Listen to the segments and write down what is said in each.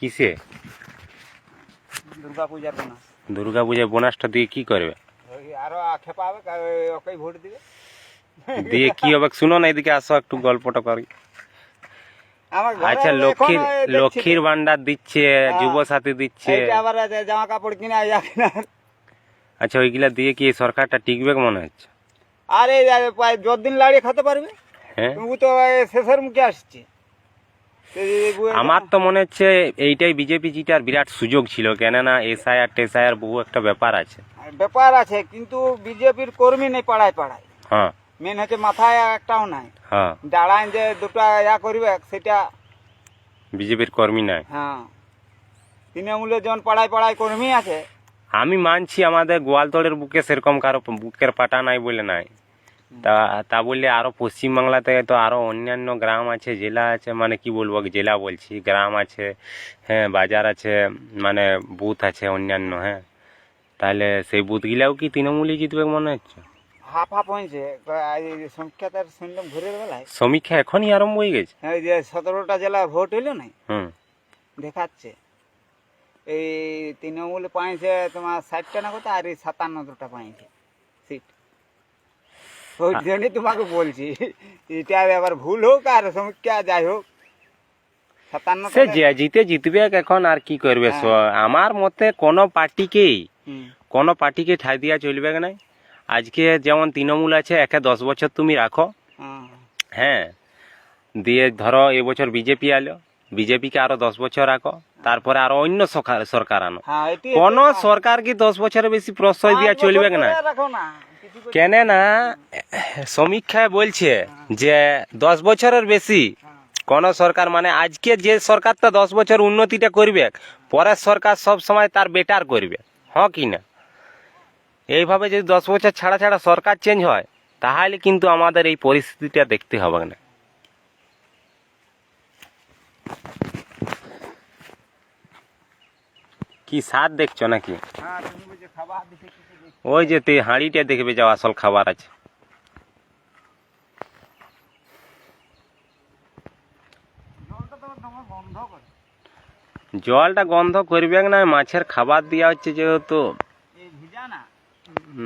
কিসে? দুর্গা পূজার বোনাস। দুর্গা পূজায় বোনাসটা দিয়ে কি করবে? আরো খেপাবে, ওকেই ভোট দিবে। দিয়ে কি হবে শুনো না, এদিকে আসো একটু গল্পটা করি। আমার ঘরে আচ্ছা, লক্ষ্মীর ভান্ডার দিচ্ছে, যুব সাথী দিচ্ছে, আবার জামা কাপড় কিনা আচ্ছা ওইগুলা দিয়ে কি এই সরকারটা টিকবে মনে হচ্ছে? আরে যতদিন লাড়িয়ে খেতে পারবে। হ্যাঁ, তুমি তো শেষের মুখে আসছে। আমার তো মনে হচ্ছে এইটাই বিজেপি জিতার বিরাট সুযোগ ছিল, কেননা এসআইআর টেসআইআর বহু একটা ব্যাপার আছে। ব্যাপার আছে, কিন্তু বিজেপির কর্মী নেই পাড়ায় পাড়ায়। হ্যাঁ মেন হচ্ছে মাথায় একটাও নাই। হ্যাঁ, দাঁড়ায় যে দুটা করবে সেটা বিজেপির কর্মী নাই। হ্যাঁ, তৃণমূলের যেমন পাড়ায় পাড়ায় কর্মী আছে। আমি মানছি আমাদের গোয়ালতোড়ের বুকে সেরকম কারো বুকের পাটা নাই বলে নাই, তা বললে আরো পশ্চিমবাংলাতে তো আরো অন্যান্য গ্রাম আছে, জেলা আছে, মানে কি বলবো, জেলা বলছি, গ্রাম আছে, হ্যাঁ, বাজার আছে, মানে বুথ আছে অন্যান্য। হ্যাঁ, তাহলে সেই বুথগুলাও কি তৃণমূলই জিতবে মনে হচ্ছে? হাফ হাফ হয়েছে সংখ্যা, তার শুনলাম ভোরের বেলায় সমীক্ষা এখনই আরম্ভ হয়ে গেছে। ওই যে 17টা জেলা ভোট হইলো না, হুম, দেখাচ্ছে এই তৃণমূল পাইছে তোমার 60টা না কত, আর এই 57টা পাইছে সিট। ওই জন্যই তোমাকে বলছি, এটা আবার ভুল হোক আর সমীক্ষা যাই হোক, 57 সে জিতবে এখন, আর কি করবে। আমার মতে কোনো পার্টিকে ঠাই দিয়া চলবে না। আজকে যেমন তৃণমূল আছে, একে 10 বছর তুমি রাখো, হ্যাঁ, দিয়ে ধরো এবছর বিজেপি আলো, বিজেপিকে আরো 10 বছর রাখো, তারপরে আরো অন্য সরকার আনো। কোন সরকার কি 10 বছরের বেশি প্রশ্রয় দিয়া চলবে না, কেন না সমীক্ষায় বলছে যে 10 বছরের বেশি কোন সরকার, মানে আজকে যে সরকারটা 10 বছর উন্নতিটা করবে, পরের সরকার সব সময় তার বেটার করবে, হ্যাঁ কি না? এইভাবে যদি 10 বছর ছাড়া ছাড়া সরকার চেঞ্জ হয়, তাহলে কিন্তু আমাদের এই পরিস্থিতিটা দেখতে হবে না। কি স্বাদ দেখছো নাকি? ওই যে হাঁড়িটা দেখবে যাও, আসল খাবার আছে। জলটা গন্ধ করবে না, মাছের খাবার দেওয়া হচ্ছে যেহেতু।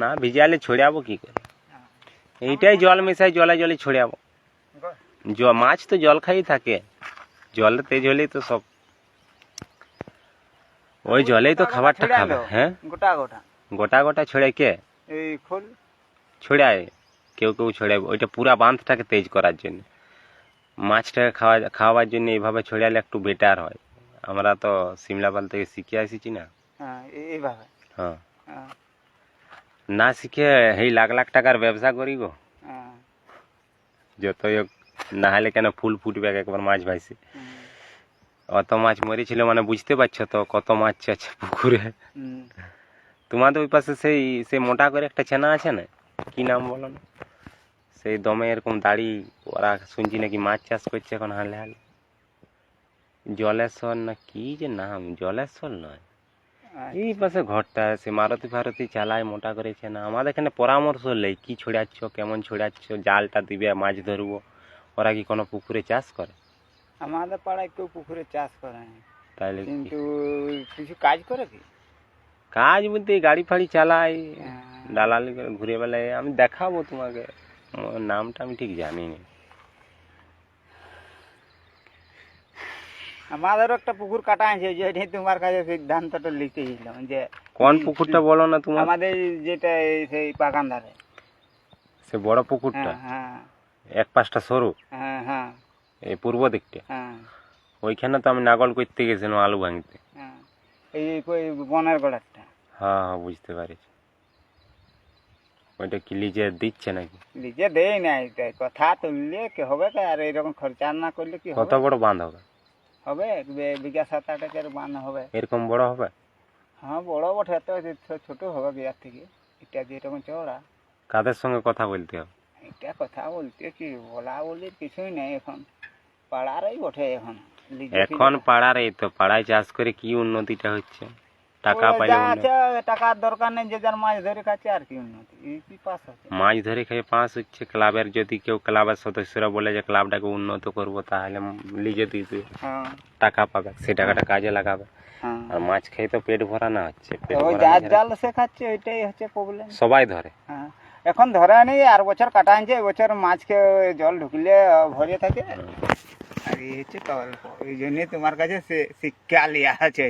না ভিজালে ছড়াবো কি করে? এইটাই জল মেশাই জলে জলে ছড়াবো। মাছ তো জল খাই থাকে, জলে তেজ হলেই তো সব ওই জলেই তো খাবারটা খাবে। হ্যাঁ, গোটা গোটা গোটা গোটা ছড়াই কে? এই খোল ছড়ায়, কেউ কেউ ছড়ায়, ওইটা পুরা বাঁধটাকে তেজ করার জন্য, মাছটাকে খাওয়াবার জন্য এইভাবে ছড়ালে একটু বেটার হয়। আমরা তো সিমলাপাল থেকে শিখে আসিছি না। এইভাবে হ্যাঁ, না শিখে এই লাখ লাখ টাকার ব্যবসা করি গো, যতই হোক। না হলে কেন ফুল ফুটবে একবার মাছ ভাইসে। অত মাছ মরেছিল, মানে বুঝতে পারছো তো কত মাছ আছে পুকুরে। তোমাদের ওই পাশে সেই মোটা করে একটা চেনা আছে না, কি নাম বলো না, সেই দমে এরকম দাড়ি, ওরা শুনছি নাকি মাছ চাষ করছে এখন হালে হালে। জলেশ্বর না কি যে নাম, জলেশ্বর নয়, এই পাশে ঘরটা সে মারুতি ফারুতি চালায়, মোটা করেছে না। আমাদের এখানে পরামর্শ নেই, কি ছড়াচ্ছ, কেমন ছড়াচ্ছ, জালটা দিবে, মাছ ধরবো। ওরা কি কোনো পুকুরে চাষ করে? আমাদের পাড়ায় কেউ পুকুরে চাষ করে না, তাইলে কিন্তু কিছু কাজ করে কি? কাজ বলতে গাড়ি ফাড়ি চালাই, দালালি করে ঘুরে বেলায়। আমি দেখাবো তোমাকে, নামটা আমি ঠিক জানি না। আমাদেরও একটা পুকুর কাটা আছে, যেটাই তোমার কাছে সিদ্ধান্তটা লিখেছিলাম যে কোন পুকুরটা বলো না তোমার? আমাদের যেটা সেই বাগান ধারে, সে বড় পুকুরটা, হ্যাঁ, এক পাশটা সরু, হ্যাঁ হ্যাঁ, এই পূর্ব দিকটা, হ্যাঁ, ওইখানে তো আমি নাগল করতে গেছিলাম আলু ভাঙতে। হ্যাঁ, এই বনের গোড়াটা। হ্যাঁ হ্যাঁ, বুঝতে পারছি। ওইটা কি লিজে দিচ্ছে নাকি? লিজে দেয় না, কথা তুললে কি হবে, আর এরকম খরচা না করলে কি হবে? কত বড় বাঁধ হবে? হবে বিঘা 7-8 বাঁধ হবে। এরকম বড় হবে? হ্যাঁ বড় বটে, তো ছোট হবে বিঘার থেকে, এটা যেরকম চওড়া। কাদের সঙ্গে কথা বলতে হবে? এটা কথা বলতে কি, বলা বলি কিছুই নেই, এখন পাড়ারই বটে। এখন পাড়ার, এই তো পাড়ায় চাষ করে কি উন্নতিটা হচ্ছে? টাকা ওই পাইলে যা উন্নতি। আছে টাকার দরকার নেই, যে যার মাছ ধরে খাচ্ছে আর কি উন্নতি, এই কি পাস আছে। মাছ ধরে খেয়ে পাস হচ্ছে। ক্লাবের যদি কেউ ক্লাবের সদস্যরা বলে যে ক্লাবটাকে উন্নত করব, তাহলে লিজে দিতে হ্যাঁ টাকা পাবে, সেই টাকাটা কাজে লাগাবে। হ্যাঁ, আর মাছ খেয়ে তো পেট ভরা না হচ্ছে, পেট ওই ভরা যার না জাল সে খাচ্ছে, ওইটাই হচ্ছে প্রবলেম। সবাই ধরে। হ্যাঁ এখন ধরা নেই, আর বছর কাটা আনছে, এবছর মাছকে জল ঢুকলে ভরে থাকে। আর এই হচ্ছে গল্প, ওই জন্যই তোমার কাছে শিক্ষা লিয়া আছে।